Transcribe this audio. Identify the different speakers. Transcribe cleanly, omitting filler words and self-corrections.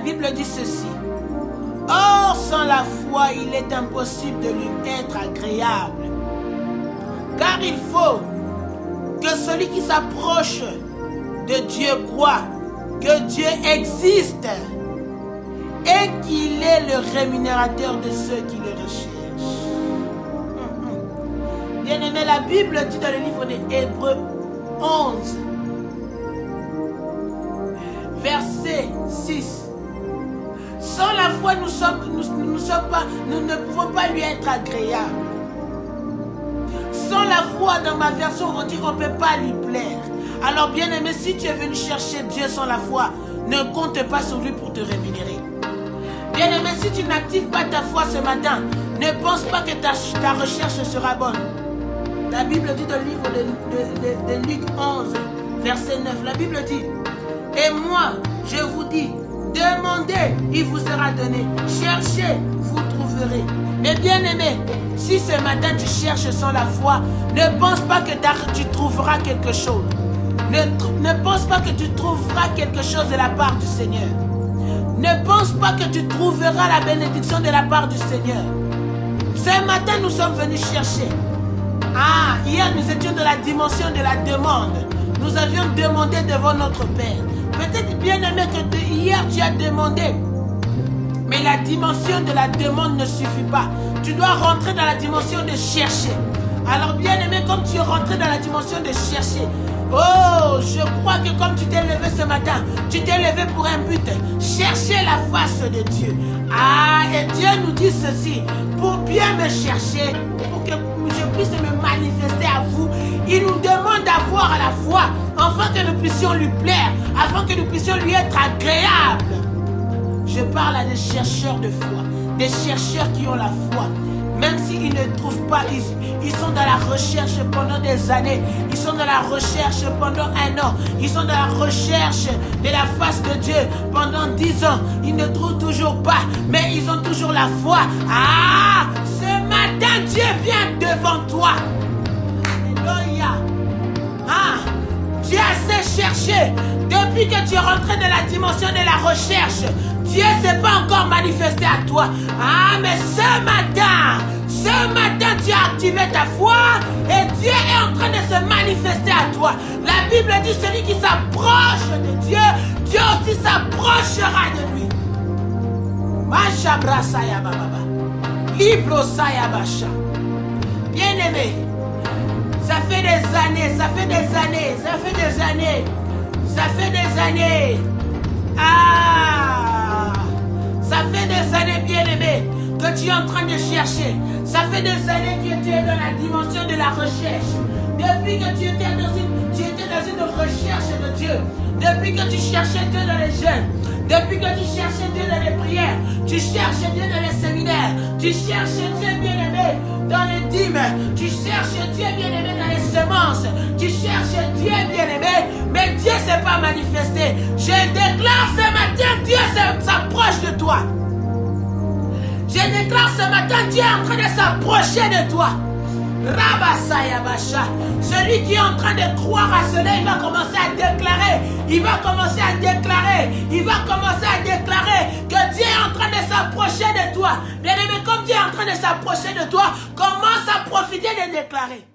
Speaker 1: Bible dit ceci. Or, sans la foi, il est impossible de lui être agréable. Car il faut que celui qui s'approche de Dieu croit que Dieu existe et qu'il est le rémunérateur de ceux qui le recherchent. Bien-aimé, la Bible dit dans le livre de Hébreux 11, verset 6. Sans la foi, nous ne pouvons pas lui être agréables. Sans la foi, dans ma version, on dit qu'on ne peut pas lui plaire. Alors, bien-aimé, si tu es venu chercher Dieu sans la foi, ne compte pas sur lui pour te rémunérer. Bien-aimé, si tu n'actives pas ta foi ce matin, ne pense pas que ta recherche sera bonne. La Bible dit dans le livre de Luc 11, verset 9, la Bible dit, et moi, je vous dis, demandez, il vous sera donné. Cherchez, vous trouverez. Mais bien aimé, si ce matin tu cherches sans la foi, ne pense pas que tu trouveras quelque chose. Ne pense pas que tu trouveras quelque chose de la part du Seigneur. Ne pense pas que tu trouveras la bénédiction de la part du Seigneur. Ce matin, nous sommes venus chercher. Hier, nous étions dans la dimension de la demande. Nous avions demandé devant notre Père. Peut-être bien aimé que hier tu as demandé. Mais la dimension de la demande ne suffit pas. Tu dois rentrer dans la dimension de chercher. Alors bien aimé, comme tu es rentré dans la dimension de chercher. Oh, je crois que comme tu t'es levé ce matin, tu t'es levé pour un but. Chercher la face de Dieu. Et Dieu nous dit ceci. Pour bien me chercher, pour que je puisse me manifester à vous, il nous demande d'avoir la foi, afin que nous puissions lui plaire, afin que nous puissions lui être agréables. Je parle à des chercheurs de foi, des chercheurs qui ont la foi. Même s'ils ne trouvent pas, ils sont dans la recherche pendant des années. Ils sont dans la recherche pendant 1 an. Ils sont dans la recherche de la face de Dieu pendant 10 ans. Ils ne trouvent toujours pas, mais ils ont toujours la foi. Ce matin, Dieu vient devant toi. Alléluia. Dieu s'est cherché. Depuis que tu es rentré dans la dimension de la recherche, Dieu ne s'est pas encore manifesté à toi. Mais ce matin, tu as activé ta foi et Dieu est en train de se manifester à toi. La Bible dit celui qui s'approche de Dieu, Dieu aussi s'approchera de lui. Bien-aimé, ça fait des années, bien-aimé, que tu es en train de chercher. Ça fait des années que tu es dans la dimension de la recherche. Depuis que tu étais dans une recherche de Dieu. Depuis que tu cherchais Dieu dans les jeûnes. Depuis que tu cherchais Dieu dans les prières. Tu cherches Dieu dans les séminaires. Tu cherches Dieu bien-aimé dans les dîmes. Tu cherches Dieu bien-aimé dans les semences. Tu cherches Dieu bien-aimé, mais Dieu ne s'est pas manifesté. Je déclare ce matin, Dieu s'approche de toi. Je déclare ce matin, Dieu est en train de s'approcher de toi. Celui qui est en train de croire à cela, il va commencer à déclarer. Il va commencer à déclarer que Dieu est en train de s'approcher de toi. Bien aimé, comme Dieu est en train de s'approcher de toi, commence à profiter de déclarer.